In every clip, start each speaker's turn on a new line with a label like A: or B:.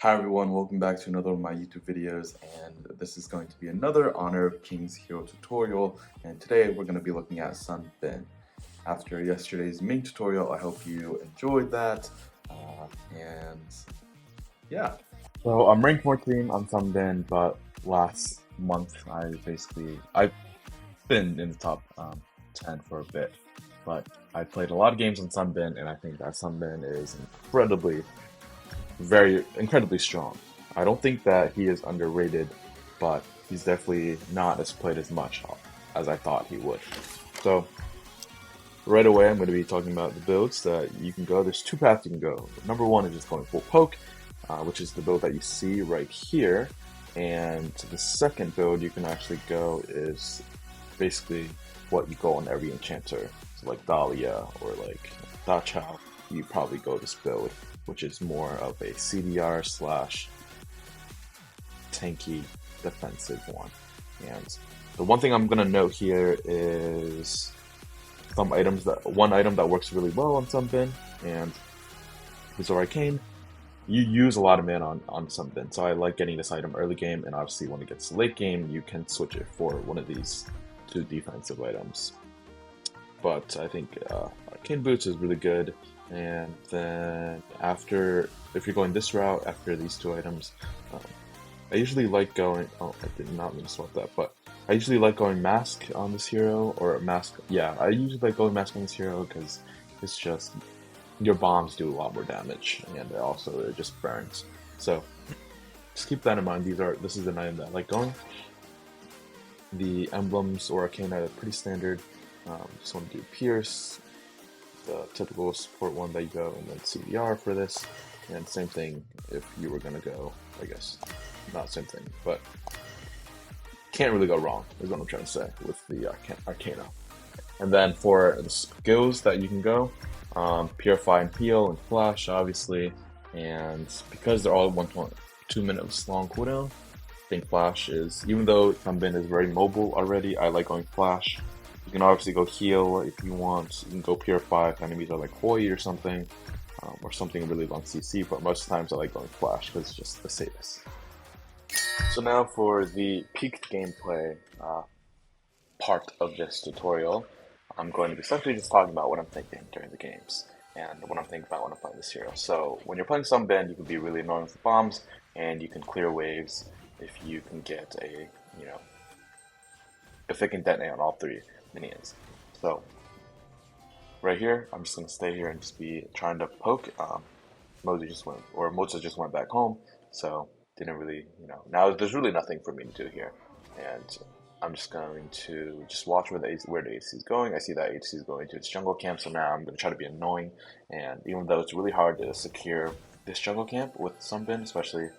A: Hi everyone, welcome back to another of my YouTube videos, and this is going to be another Honor of Kings hero tutorial, and today we're going to be looking at Sun Bin. After yesterday's main tutorial, I hope you enjoyed that, and yeah. So I'm ranked 14 on Sun Bin, but last month I've been in the top 10 for a bit, but I played a lot of games on Sun Bin, and I think that Sun Bin is incredibly strong. I don't think that he is underrated, but he's definitely not as played as much as I thought he would. So right away, I'm going to be talking about the builds that you can go. There's two paths you can go. Number one is just going full poke, which is the build that you see right here. And the second build you can actually go is basically what you go on every enchanter. So like Dahlia or like Dachau, you probably go this build, which is more of a CDR slash tanky defensive one. And the one thing I'm gonna note here is one item that works really well on Sun Bin, and is Arcane. You use a lot of mana on Sun Bin, so I like getting this item early game, and obviously when it gets late game, you can switch it for one of these two defensive items. But I think Arcane Boots is really good. And then if you're going this route, after these two items, I usually like going, oh, I did not mean to swap that, but I usually like going Mask on this hero, or Mask, yeah, I usually like going Mask on this hero because it's just, your bombs do a lot more damage, and also it just burns. So, just keep that in mind. This is an item that I like going. The emblems or arcane are pretty standard. Just want to do Pierce, the typical support one that you go, and then CDR for this. And same thing if you were gonna go, I guess, not same thing, but can't really go wrong, is what I'm trying to say with the Arcana. And then for the skills that you can go, Purify and Heal and Flash, obviously, and because they're all 2 minutes long cooldown, I think Flash is, even though Sun Bin is very mobile already, I like going Flash. You can obviously go Heal if you want, you can go Purify if enemies are like Hoi or something really long CC, but most times I like going Flash because it's just the safest. So now for the peaked gameplay part of this tutorial, I'm going to be essentially just talking about what I'm thinking during the games and what I'm thinking about when I'm playing this hero. So when you're playing Sun Bin, you can be really annoying with the bombs, and you can clear waves if you can get if it can detonate on all three minions. So right here, I'm just going to stay here and just be trying to poke. Moza just went back home, so didn't really, now there's really nothing for me to do here, and I'm just going to just watch where the AC is going. I see that AC is going to its jungle camp, so now I'm going to try to be annoying, and even though it's really hard to secure this jungle camp with Sun Bin, especially,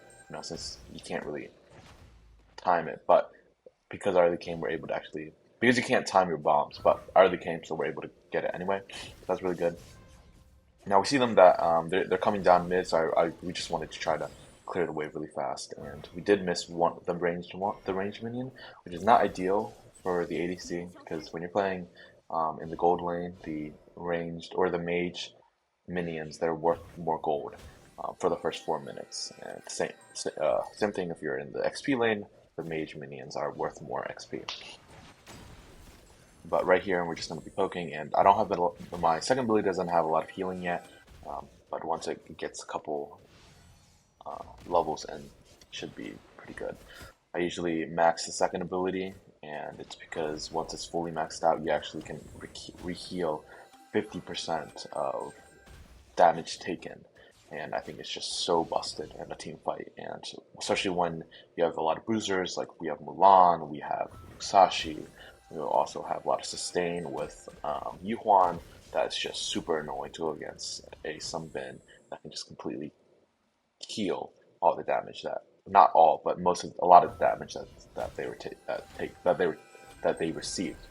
A: since you can't really time it, but because I already came, we're able to actually, because you can't time your bombs, but I already came, so we're able to get it anyway. That's really good. Now we see them that they're coming down mid, so we just wanted to try to clear the wave really fast, and we did miss the range minion, which is not ideal for the ADC because when you're playing in the gold lane, the ranged or the mage minions, they're worth more gold for the first 4 minutes. And same thing if you're in the XP lane, the mage minions are worth more XP. But right here, we're just going to be poking, and I don't have my second ability doesn't have a lot of healing yet, but once it gets a couple levels in, should be pretty good. I usually max the second ability, and it's because once it's fully maxed out, you actually can re-heal 50% of damage taken, and I think it's just so busted in a team fight, and especially when you have a lot of bruisers, like we have Mulan, we have Musashi, we will also have a lot of sustain with Yuhuan. That's just super annoying to go against a Sun Bin that can just completely heal all the damage not all, but a lot of damage that they received.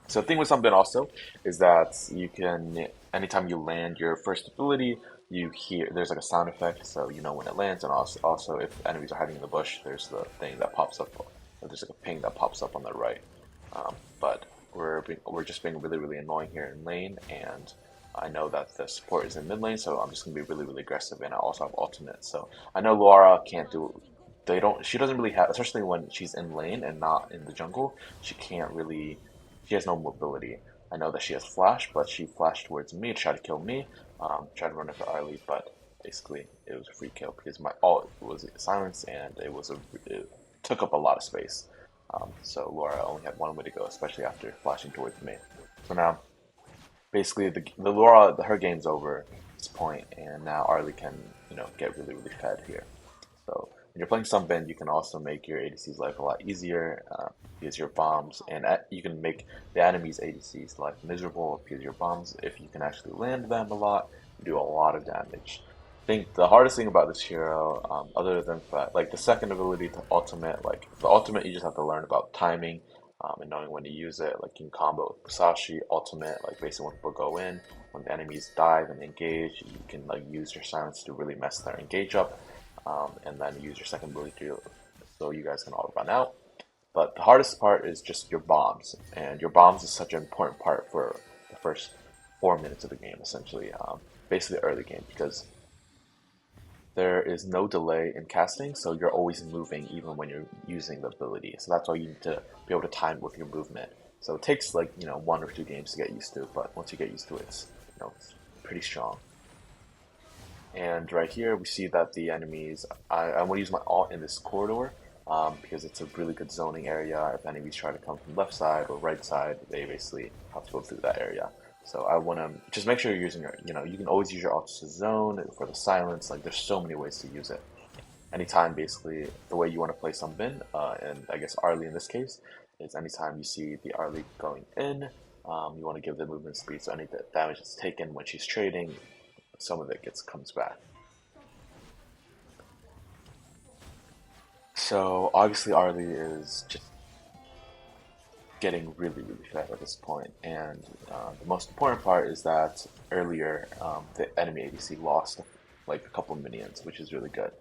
A: So the thing with Sun Bin also is that you can, anytime you land your first ability, you hear there's like a sound effect, so you know when it lands, and also if enemies are hiding in the bush, there's the thing that pops up. There's like a ping that pops up on the right. But we're just being really annoying here in lane, and I know that the support is in mid lane, so I'm just gonna be really aggressive, and I also have ultimate. So I know Laura can't do. They don't. She doesn't really have, especially when she's in lane and not in the jungle. She can't really. She has no mobility. I know that she has flash, but she flashed towards me to try to kill me. Tried to run into Arlie, but basically it was a free kill because my ult was silenced and it took up a lot of space. So Laura only had one way to go, especially after flashing towards me. So now basically the Laura her game's over at this point, and now Arlie can get really fed here. So when you're playing Sunbin, you can also make your ADC's life a lot easier because your bombs, and you can make the enemy's ADC's life miserable because your bombs, if you can actually land them a lot, do a lot of damage. I think the hardest thing about this hero, other than like the second ability to ultimate, like the ultimate, you just have to learn about timing and knowing when to use it. Like you can combo with Musashi ultimate, like basically when people go in, when the enemies dive and engage, you can like use your silence to really mess their engage up, and then use your second ability to, so you guys can all run out. But the hardest part is just your bombs, and your bombs is such an important part for the first 4 minutes of the game, essentially, basically early game, because there is no delay in casting, so you're always moving even when you're using the ability. So that's why you need to be able to time with your movement. So it takes like 1 or 2 games to get used to, but once you get used to it, it's pretty strong. And right here we see that the enemies, I want to use my ult in this corridor because it's a really good zoning area. If enemies try to come from left side or right side, they basically have to go through that area. So I want to just make sure you're using your, you can always use your ult to zone for the silence. Like there's so many ways to use it. Anytime, basically, the way you want to play something, and I guess Arlie in this case, is anytime you see the Arlie going in, you want to give the movement speed, so any damage that's taken when she's trading, some of it comes back. So obviously Arlie is just getting really fed at this point, and the most important part is that earlier the enemy ADC lost like a couple of minions, which is really good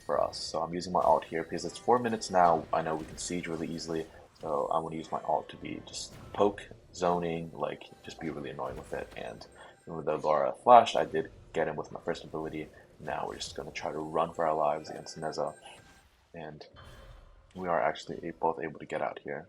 A: for us. So I'm using my ult here because it's 4 minutes now. I know we can siege really easily, so I'm going to use my ult to be just poke, zoning, like just be really annoying with it. And with the Laura flash, I did get him with my first ability. Now we're just going to try to run for our lives against Neza, and we are actually both able to get out here.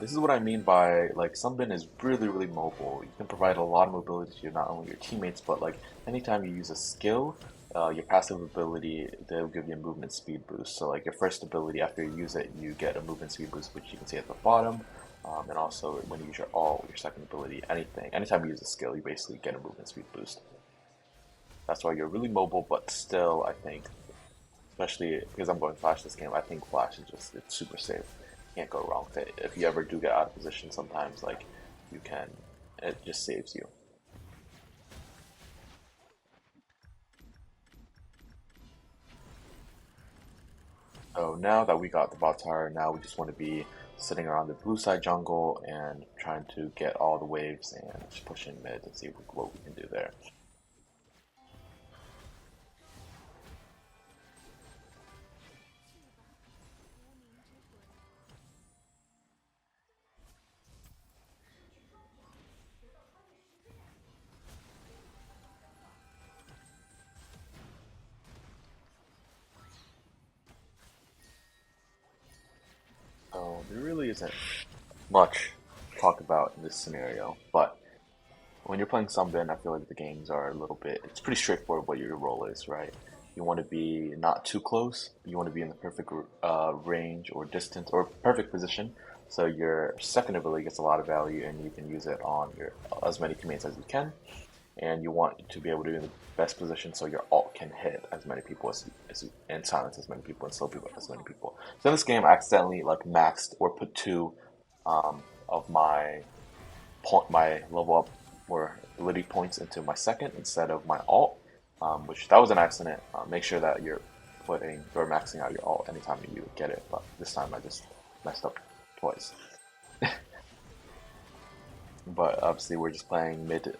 A: This is what I mean by like Sunbin is really mobile. You can provide a lot of mobility to not only your teammates, but like anytime you use a skill, your passive ability, they'll give you a movement speed boost. So like your first ability, after you use it, you get a movement speed boost, which you can see at the bottom. And also when you use your ult, your second ability, anytime you use a skill, you basically get a movement speed boost. That's why you're really mobile, but still, I think, especially because I'm going Flash this game, I think Flash is it's super safe. Can't go wrong with it. If you ever do get out of position, sometimes like you can, it just saves you. So now that we got the bot tower, now we just want to be sitting around the blue side jungle and trying to get all the waves and just push in mid and see what we can do there. So there really isn't much to talk about in this scenario, but when you're playing Sunbin, I feel like the games are a little bit, it's pretty straightforward what your role is, right? You want to be not too close, you want to be in the perfect range or distance or perfect position. So your second ability gets a lot of value and you can use it on your as many teammates as you can. And you want to be able to be in the best position so your ult can hit as many people and silence as many people and slow people as many people. So in this game, I accidentally like maxed or put two of my level up or ability points into my second instead of my ult, which that was an accident. Make sure that you're putting or maxing out your ult anytime you get it, but this time I just messed up twice. But obviously we're just playing mid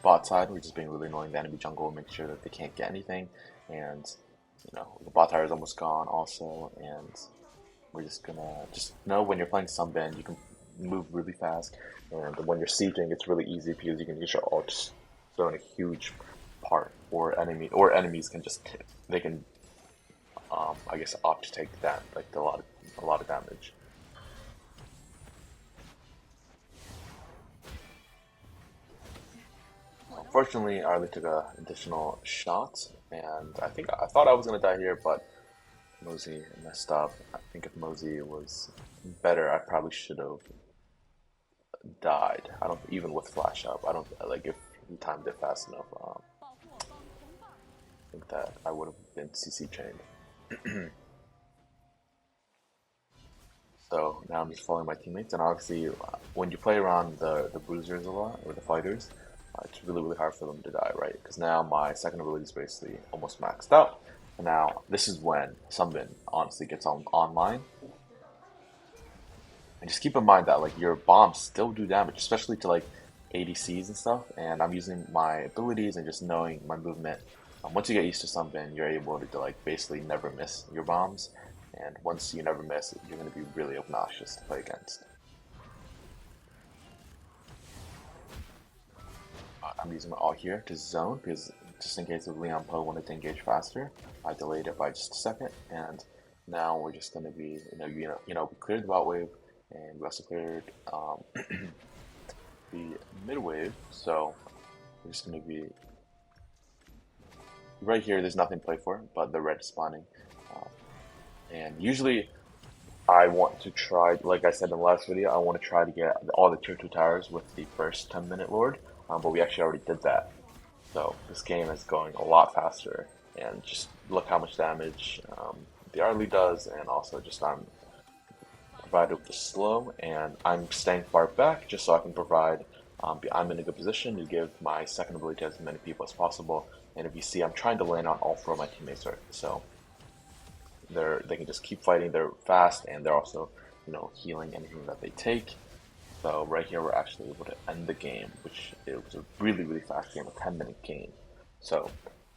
A: bot side. We're just being really annoying the enemy jungle, make sure that they can't get anything, and the bot tower is almost gone also, and we're just gonna just know when you're playing Sunbin, you can move really fast, and when you're sieging, it's really easy because you can use your ults so in a huge part, or enemies can just they can I guess opt to take that like a lot of damage. Unfortunately, I only took a additional shot, and I thought I was gonna die here, but Mosey messed up. I think if Mosey was better, I probably should have died. I don't even with flash up. I don't like if he timed it fast enough. I think that I would have been CC chained. So now I'm just following my teammates, and obviously when you play around the bruisers a lot or the fighters, it's really hard for them to die, right? Because now my second ability is basically almost maxed out. And now this is when Sunbin honestly gets online. And just keep in mind that like your bombs still do damage, especially to like ADCs and stuff. And I'm using my abilities and just knowing my movement. Once you get used to Sunbin, you're able to like basically never miss your bombs. And once you never miss, you're going to be really obnoxious to play against. I'm using my ult here to zone because just in case of Leon Poe wanted to engage faster, I delayed it by just a second. And now we're just going to be, we cleared the bot wave, and we also cleared the mid wave. So we're just going to be right here. There's nothing to play for, but the red is spawning. And usually I want to try, like I said in the last video, I want to try to get all the tier 2 towers with the first 10-minute Lord, but we actually already did that. So this game is going a lot faster, and just look how much damage the Arlie does, and also just I'm provided with the slow, and I'm staying far back just so I can provide, I'm in a good position to give my second ability to as many people as possible. And if you see, I'm trying to land on all 4 of my teammates, right? So they can just keep fighting. They're fast, and they're also, healing anything that they take. So right here, we're actually able to end the game, which it was a really fast game, a 10-minute game. So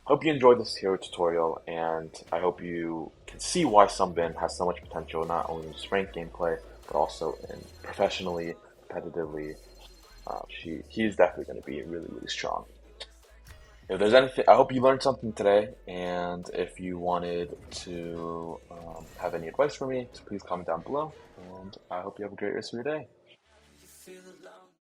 A: hope you enjoyed this hero tutorial, and I hope you can see why Sunbin has so much potential, not only in just ranked gameplay, but also in professionally, competitively. He is definitely going to be really strong. If there's anything, I hope you learned something today, and if you wanted to have any advice for me, please comment down below, and I hope you have a great rest of your day.